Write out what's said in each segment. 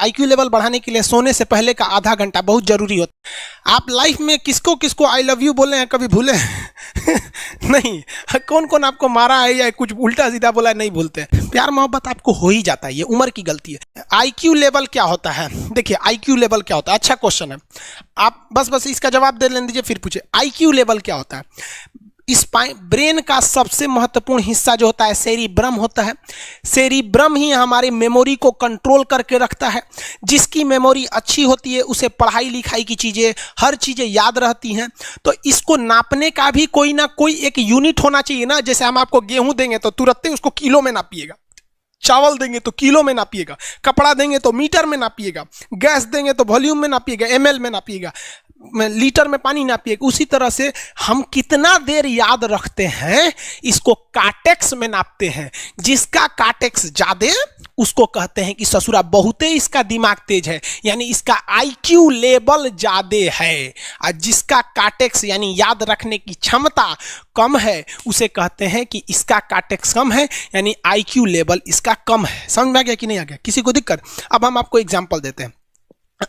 IQ level बढ़ाने के लिए सोने से पहले का आधा घंटा बहुत जरूरी होता है। आप लाइफ में किसको किसको आई लव यू बोले हैं कभी भूले हैं? नहीं। कौन कौन आपको मारा है या कुछ उल्टा सीधा बोला है नहीं भूलते। प्यार मोहब्बत आपको हो ही जाता है, ये उम्र की गलती है। आईक्यू लेवल क्या होता है? देखिए आईक्यू लेवल क्या होता है, अच्छा क्वेश्चन है। आप बस इसका जवाब दे लेने दीजिए फिर पूछे आईक्यू लेवल क्या होता है। इस ब्रेन का सबसे महत्वपूर्ण हिस्सा जो होता है सेरिब्रम होता है। सेरिब्रम ही हमारी मेमोरी को कंट्रोल करके रखता है। जिसकी मेमोरी अच्छी होती है उसे पढ़ाई लिखाई की चीज़ें हर चीज़ें याद रहती हैं। तो इसको नापने का भी कोई ना कोई एक यूनिट होना चाहिए ना। जैसे हम आपको गेहूं देंगे तो तुरंत ही उसको किलो में नापिएगा, चावल देंगे तो किलो में नापिएगा, कपड़ा देंगे तो मीटर में नापिएगा, गैस देंगे तो वॉल्यूम में नापिएगा, एमएल में नापिएगा, लीटर में पानी नापिएगा। उसी तरह से हम कितना देर याद रखते हैं इसको काटेक्स में नापते हैं। जिसका काटेक्स ज्यादा उसको कहते हैं कि ससुरा बहुते इसका दिमाग तेज है, यानी इसका आईक्यू लेवल ज्यादा है। और जिसका काटेक्स यानी याद रखने की क्षमता कम है उसे कहते हैं कि इसका काटेक्स कम है, यानी आईक्यू लेवल इसका कम है। समझ में आ गया कि नहीं आ गया? किसी को दिक्कत? अब हम आपको एग्जाम्पल देते हैं।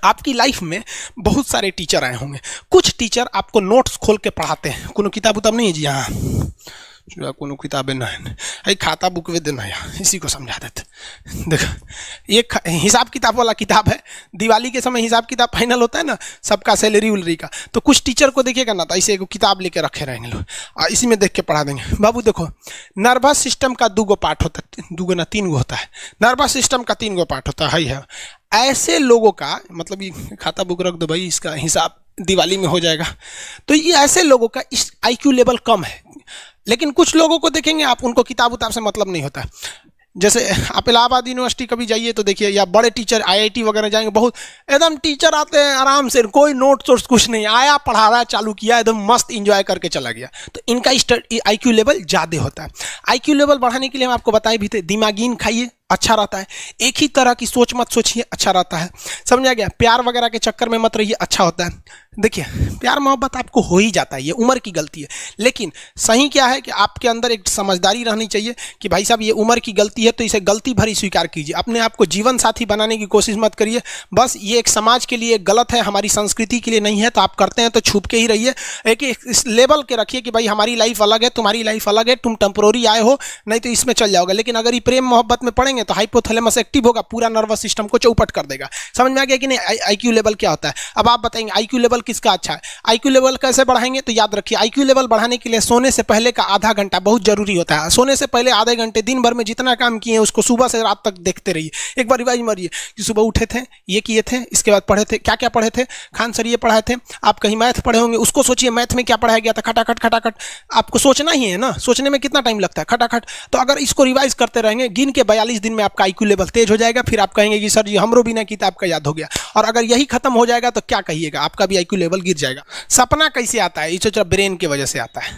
आपकी लाइफ में बहुत सारे टीचर आए होंगे। कुछ टीचर आपको नोट्स खोल के पढ़ाते हैं। कोनो किताब उताब नहीं है जी? हाँ, कोनो किताबें ना है, खाता बुक वे देना यहाँ, इसी को समझा देते। देखो एक हिसाब किताब वाला किताब है। दिवाली के समय हिसाब किताब फाइनल होता है ना सबका, सैलरी उलरी का। तो कुछ टीचर को देखिएगा ना तो ऐसे एक किताब लेके रखे रहेंगे लोग और इसी में देख के पढ़ा देंगे। बाबू देखो नर्वस सिस्टम का 2 पार्ट होता है, 2 ना 3 होता है। नर्वस सिस्टम का 3 पार्ट होता है। ऐसे लोगों का मतलब ये खाता बुक रख दो भाई, इसका हिसाब दिवाली में हो जाएगा। तो ये ऐसे लोगों का इस आईक्यू लेवल कम है। लेकिन कुछ लोगों को देखेंगे आप, उनको किताब उताब से मतलब नहीं होता। जैसे आप इलाहाबाद यूनिवर्सिटी कभी जाइए तो देखिए, या बड़े टीचर आईआईटी वगैरह जाएंगे, बहुत एकदम टीचर आते हैं आराम से, कोई नोट सोर्स कुछ नहीं, आया पढ़ा रहा है, चालू किया, एकदम मस्त इंजॉय करके चला गया। तो इनका आईक्यू लेवल ज़्यादा होता है। आईक्यू लेवल बढ़ाने के लिए हम आपको बताए भी थे, दिमागीन खाइए अच्छा रहता है। एक ही तरह की सोच मत सोचिए, अच्छा रहता है। समझ आ गया? प्यार वगैरह के चक्कर में मत रहिए, अच्छा होता है। देखिए प्यार मोहब्बत आपको हो ही जाता है, ये उम्र की गलती है। लेकिन सही क्या है कि आपके अंदर एक समझदारी रहनी चाहिए कि भाई साहब ये उम्र की गलती है तो इसे गलती भरी स्वीकार कीजिए। अपने आप को जीवन साथी बनाने की कोशिश मत करिए। बस ये एक समाज के लिए गलत है, हमारी संस्कृति के लिए नहीं है। तो आप करते हैं तो छुप के ही रहिए। एक इस लेवल के रखिए कि भाई हमारी लाइफ अलग है, तुम्हारी लाइफ अलग है, तुम टेम्पोररी आए हो, नहीं तो इसमें चल जाओगे। लेकिन अगर ये प्रेम मोहब्बत में पड़ेंगे तो हाइपोथैलेमस एक्टिव होगा, पूरा नर्वस सिस्टम को चौपट कर देगा। समझ में आ गया कि नहीं? आईक्यू लेवल क्या होता है? अब आप बताएंगे आईक्यू लेवल किसका अच्छा है, आईक्यू लेवल कैसे बढ़ाएंगे? तो याद रखिए आईक्यू लेवल बढ़ाने के लिए सोने से पहले का आधा घंटा बहुत जरूरी होता है। सोने से पहले आधे घंटे दिन भर में जितना काम किए उसको सुबह से रात तक देखते रहिए। एक बार रिवाइज मारिए कि सुबह उठे थे, ये किए थे, इसके बाद पढ़े थे, क्या क्या पढ़े थे, खान सर ये पढ़ाए थे। आप कहीं मैथ पढ़े होंगे, उसको सोचिए मैथ में क्या पढ़ाया गया था, खटाखट खटाखट। आपको सोचना ही है ना, सोचने में कितना टाइम लगता है, खटाखट। तो अगर इसको रिवाइज करते रहेंगे, गिन के 42 दिन में आपका आईक्यू लेवल तेज हो जाएगा। फिर आप कहेंगे कि सर जी हमरो बिना किताब का याद हो गया। और अगर यही खत्म हो जाएगा तो क्या कहिएगा, आपका भी आईक्यू लेवल गिर जाएगा। सपना कैसे आता है? इसे ब्रेन की वजह से आता है।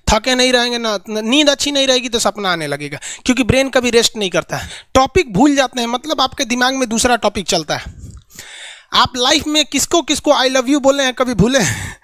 थके नहीं रहेंगे ना, नींद अच्छी नहीं रहेगी तो सपना आने लगेगा, क्योंकि ब्रेन कभी रेस्ट नहीं करता है। टॉपिक भूल जाते हैं, मतलब आपके दिमाग में दूसरा टॉपिक चलता है। आप लाइफ में किसको किसको आई लव यू बोले हैं कभी भूले हैं?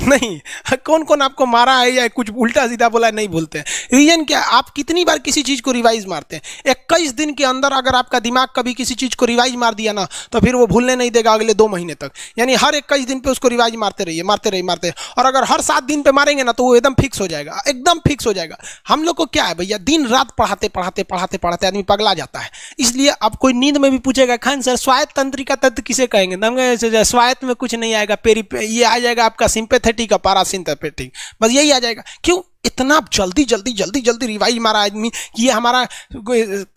नहीं। कौन कौन आपको मारा है या कुछ उल्टा सीधा बोला है नहीं भूलते हैं। रीजन क्या? आप कितनी बार किसी चीज़ को रिवाइज मारते हैं। 21 दिन के अंदर अगर आपका दिमाग कभी किसी चीज़ को रिवाइज मार दिया ना तो फिर वो भूलने नहीं देगा अगले 2 महीने तक। यानी हर 21 दिन पे उसको रिवाइज मारते रहिए, मारते रहिए, मारते। और अगर हर 7 दिन पे मारेंगे ना तो वो एकदम फिक्स हो जाएगा, एकदम फिक्स हो जाएगा। हम लोग को क्या है भैया, दिन रात पढ़ाते पढ़ाते पढ़ाते पढ़ाते आदमी पगला जाता है। इसलिए अब कोई नींद में भी पूछेगा खान सर स्वायत्त तंत्रिका तत्व किसे कहेंगे, स्वायत्त में कुछ नहीं आएगा, ये आ जाएगा आपका सिंपैथेटिक और पैरासिम्पैथेटिक, बस यही आ जाएगा। क्यों इतना जल्दी जल्दी जल्दी जल्दी रिवाइज मारा आदमी? ये हमारा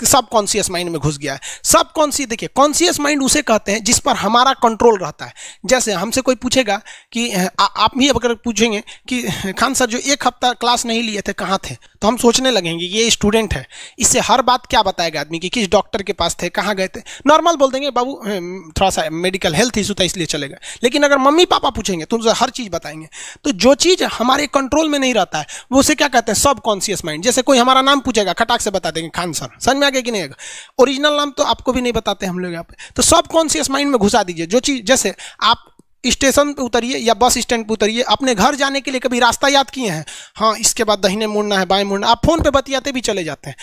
सब कॉन्शियस माइंड में घुस गया है। सब कॉन्शियस, देखिए कॉन्शियस माइंड उसे कहते हैं जिस पर हमारा कंट्रोल रहता है। जैसे हमसे कोई पूछेगा कि आप भी अगर पूछेंगे कि खान सर जो 1 हफ्ता क्लास नहीं लिए थे कहाँ थे, तो हम सोचने लगेंगे ये स्टूडेंट है, इससे हर बात क्या बताएगा आदमी कि किस डॉक्टर के पास थे, कहाँ गए थे। नॉर्मल बोल देंगे बाबू थोड़ा सा मेडिकल हेल्थ इशू था इसलिए चले गए। लेकिन अगर मम्मी पापा पूछेंगे तो उनसे हर चीज़ बताएंगे। तो जो चीज़ हमारे कंट्रोल में नहीं रहता है उसे क्या कहते हैं, सब कॉन्शियस माइंड। जैसे कोई हमारा नाम पूछेगा खटाक से बता देंगे खान सर, समझ में आ गया कि नहीं? ओरिजिनल नाम तो आपको भी नहीं बताते हम लोग यहाँ पे। तो सब कॉन्शियस माइंड में घुसा दीजिए जो चीज़। जैसे आप स्टेशन पे उतरिए या बस स्टैंड पे उतरिए, अपने घर जाने के लिए कभी रास्ता याद किए हैं? हाँ, इसके बाद दाहिने मुड़ना है, बाएं मुड़ना, आप फोन पे बतियाते भी चले जाते हैं।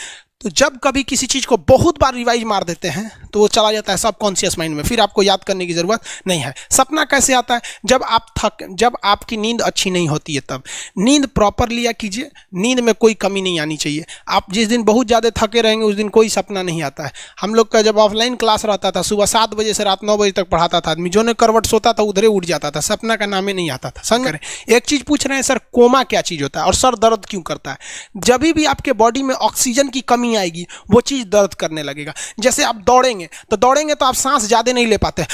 तो जब कभी किसी चीज़ को बहुत बार रिवाइज मार देते हैं तो वो चला जाता है सबकॉन्शियस माइंड में, फिर आपको याद करने की ज़रूरत नहीं है। सपना कैसे आता है? जब आपकी नींद अच्छी नहीं होती है तब। नींद प्रॉपर लिया कीजिए, नींद में कोई कमी नहीं आनी चाहिए। आप जिस दिन बहुत ज़्यादा थके रहेंगे उस दिन कोई सपना नहीं आता है। हम लोग का जब ऑफलाइन क्लास रहता था, सुबह 7 बजे से रात 9 बजे तक पढ़ाता था आदमी, जो ने करवट सोता था उधरे उठ जाता था, सपना का नाम ही नहीं आता था। समझ रहे? एक चीज़ पूछ रहे हैं सर, कोमा क्या चीज़ होता है और सर दर्द क्यों करता है? जब भी आपके बॉडी में ऑक्सीजन की कमी आएगी वो चीज़ दर्द करने लगेगा। जैसे आप दौड़ेंगे तो आप सांस ज़्यादा नहीं ले पाते,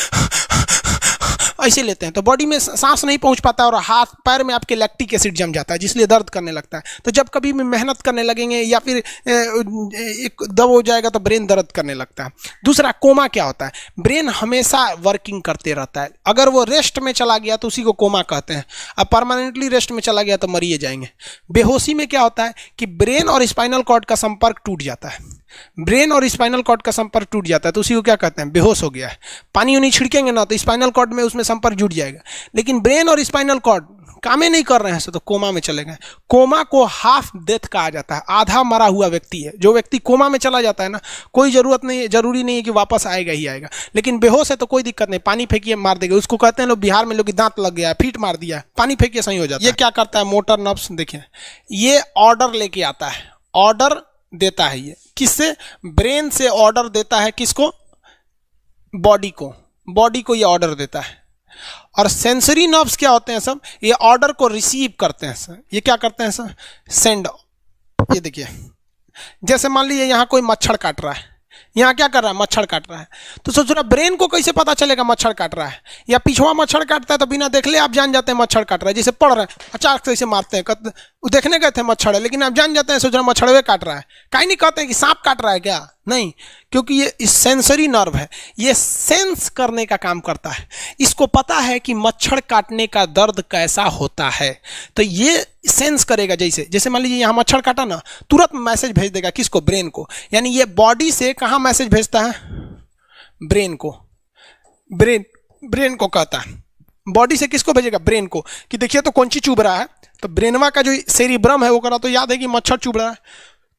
ऐसे लेते हैं तो बॉडी में सांस नहीं पहुंच पाता और हाथ पैर में आपके लैक्टिक एसिड जम जाता है, जिसलिए दर्द करने लगता है। तो जब कभी भी मेहनत करने लगेंगे या फिर एक दब हो जाएगा तो ब्रेन दर्द करने लगता है। दूसरा, कोमा क्या होता है? ब्रेन हमेशा वर्किंग करते रहता है। अगर वो रेस्ट में चला गया तो उसी को कोमा कहते हैं। अब परमानेंटली रेस्ट में चला गया तो मरिए जाएंगे। बेहोशी में क्या होता है कि ब्रेन और स्पाइनल कॉर्ड का संपर्क टूट जाता है। ब्रेन और स्पाइनल कॉर्ड का संपर्क टूट जाता है तो उसी को क्या कहते हैं? बेहोश हो गया है। पानी उनी छिड़केंगे ना तो स्पाइनल कॉर्ड में उसमें संपर्क जुट जाएगा, लेकिन ब्रेन और स्पाइनल कॉर्ड काम ही नहीं कर रहे हैं तो कोमा में चले गए। कोमा को हाफ डेथ कहा जाता है, आधा मरा हुआ व्यक्ति है। जो व्यक्ति कोमा में चला जाता है ना, कोई जरूरी नहीं है कि वापस आएगा ही आएगा, लेकिन बेहोश है तो कोई दिक्कत नहीं, पानी फेंकिए मार देगा। उसको कहते हैं लोग बिहार में, लोग दांत लग गया, फीट मार दिया, पानी फेंकिए सही हो जाता है। ये क्या करता है? मोटर नर्व्स, देखिए ये ऑर्डर लेके आता है, ऑर्डर देता है। ये किससे? ब्रेन से ऑर्डर देता है। किसको? बॉडी को ये ऑर्डर देता है। और सेंसरी नर्व्स क्या होते हैं सब? ये ऑर्डर को रिसीव करते हैं सर। ये क्या करते हैं सर? सेंड। ये देखिए, जैसे मान लीजिए यहाँ कोई मच्छर काट रहा है, यहाँ क्या कर रहा है? मच्छर काट रहा है। तो सोच रहा, ब्रेन को कैसे पता चलेगा मच्छर काट रहा है? या पिछवा मच्छर काटता है तो बिना देख ले आप जान जाते हैं मच्छर काट रहा है। जैसे पढ़ रहे हैं, अचानक से इसे मारते हैं, देखने गए थे मच्छर है, लेकिन आप जान जाते हैं, सोच रहे मच्छरवे काट रहा है। कहीं नहीं कहते हैं कि सांप काट रहा है क्या? नहीं, क्योंकि ये सेंसरी नर्व है, ये सेंस करने का काम करता है। इसको पता है कि मच्छर काटने का दर्द कैसा होता है, तो ये सेंस करेगा। जैसे मान लीजिए यहाँ मच्छर काटा ना, तुरंत मैसेज भेज देगा। किसको? ब्रेन को। यानी ये बॉडी से कहाँ मैसेज भेजता है? ब्रेन को। ब्रेन को कहता है। बॉडी से किसको भेजेगा? ब्रेन को, कि देखिए तो कौन सी चुभ रहा है। तो ब्रेनवा का जो सेरिब्रम है वो करा तो याद है कि मच्छर चुभ रहा है,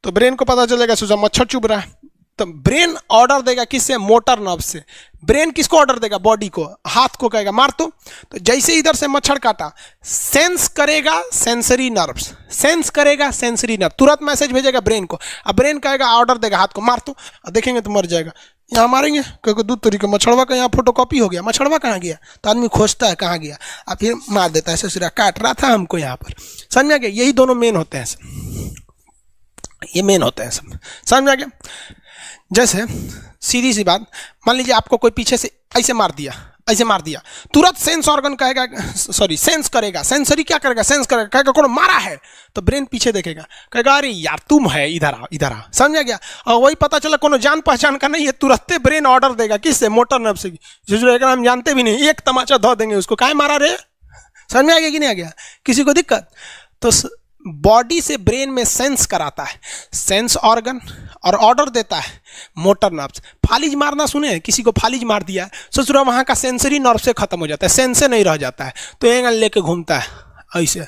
तो ब्रेन को पता चलेगा सोचा मच्छर चुभ रहा है। तो ब्रेन ऑर्डर देगा किससे? मोटर नर्व से। ब्रेन किसको ऑर्डर देगा? बॉडी को। हाथ को कहेगा मार तो जैसे इधर से मच्छर काटा, सेंस करेगा सेंसरी नर्व्स, सेंस करेगा सेंसरी नर्व, तुरंत मैसेज भेजेगा ब्रेन को। अब ब्रेन कहेगा, ऑर्डर देगा हाथ को मार तो, देखेंगे तो मर जाएगा। यहाँ मारेंगे क्योंकि दूध तरीके मच्छरवा का यहाँ फोटोकॉपी हो गया, मच्छरवा कहाँ गया? तो आदमी खोजता है कहाँ गया, अब फिर मार देता है, ससुरा काट रहा था हमको यहाँ पर। समझ में आ गया? यही दोनों मेन होते हैं, ये मेन होते हैं सब। समझ में आ गया? जैसे सीधी सी बात, मान लीजिए आपको कोई पीछे से ऐसे मार दिया, तुरंत सेंस ऑर्गन कहेगा, सेंस करेगा, सेंसरी क्या करेगा? सेंस करेगा, कहेगा कौन मारा है, तो ब्रेन पीछे देखेगा, कहेगा अरे यार तुम है, इधर आ। समझ गया? और वही पता चला कोनो जान पहचान का नहीं है, तुरंत ब्रेन ऑर्डर देगा। किससे? मोटर नर्व से। जो हम जानते भी नहीं, एक तमाचा धो देंगे उसको, काहे मारा रे? समझ में आ गया कि नहीं आ गया? किसी को दिक्कत? तो बॉडी से ब्रेन में सेंस कराता है सेंस ऑर्गन, और ऑर्डर देता है मोटर नर्व्स। फालिज मारना सुने? किसी को फालिज मार दिया, सोच रहा वहाँ का सेंसरी नर्व से खत्म हो जाता है, सेंस से नहीं रह जाता है, तो एंगल लेके घूमता है ऐसे।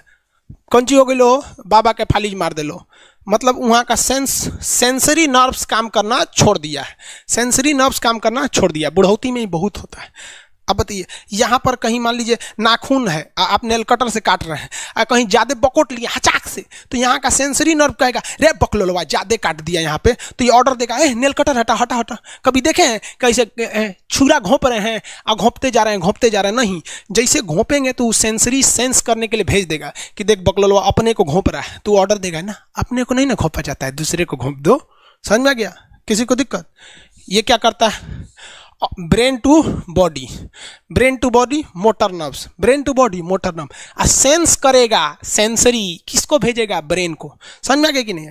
कौन ची हो गई लो? बाबा के फालिज मार दे लो, मतलब वहाँ का सेंसरी नर्व्स काम करना छोड़ दिया है, सेंसरी नर्व्स काम करना छोड़ दिया। बुढ़ौती में ही बहुत होता है। अब बताइए, यहाँ पर कहीं मान लीजिए नाखून है, आप नेल कटर से काट रहे हैं, कहीं ज़्यादा बकोट लिया हचाक से, तो यहाँ का सेंसरी नर्व कहेगा रे बकलोलवा ज़्यादा काट दिया यहाँ पे, तो ये ऑर्डर देगा नेल कटर हटा हटा हटा। कभी देखे हैं कैसे छुरा घोंप रहे हैं और घोंपते जा रहे हैं? नहीं, जैसे घोंपेंगे तो सेंसरी सेंस करने के लिए भेज देगा कि देख बकलोलवा अपने को घोंप रहा है, तो ऑर्डर देगा ना, अपने को नहीं ना घोंपा जाता है, दूसरे को घोंप दो। समझ में आ गया? किसी को दिक्कत? ये क्या करता है? Brain to body motor nerves, brain to body motor nerve. Sense करेगा सेंसरी, किसको भेजेगा? ब्रेन को। समझ में आ गया कि नहीं?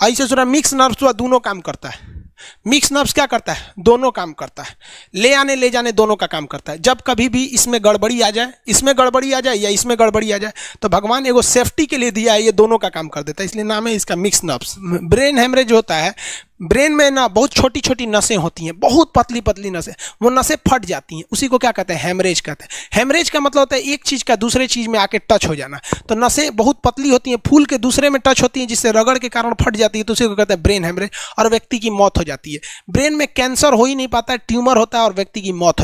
ऐसे सुना मिक्स नर्व्स हुआ, दोनों काम करता है। मिक्स नर्व्स क्या करता है? दोनों काम करता है, ले आने ले जाने दोनों का काम करता है। जब कभी भी इसमें गड़बड़ी आ जाए, इसमें गड़बड़ी आ जाए या इसमें गड़बड़ी आ जाए, तो भगवान एगो सेफ्टी के लिए दिया है, ये दोनों का काम कर देता है, इसलिए नाम है इसका मिक्स नर्व्स। ब्रेन हेमरेज होता है, ब्रेन में ना बहुत छोटी छोटी नसें होती हैं, बहुत पतली पतली नसें, वो नसें फट जाती हैं, उसी को क्या कहते हैं, हेमरेज कहते हैं। हेमरेज का मतलब होता है एक चीज़ का दूसरे चीज़ में आके टच हो जाना। तो नसें बहुत पतली होती हैं, फूल के दूसरे में टच होती हैं, जिससे रगड़ के कारण फट जाती है, तो उसी को कहते हैं ब्रेन हेमरेज, और व्यक्ति की मौत हो जाती है। ब्रेन में कैंसर हो ही नहीं पाता है, ट्यूमर होता है और व्यक्ति की मौत हो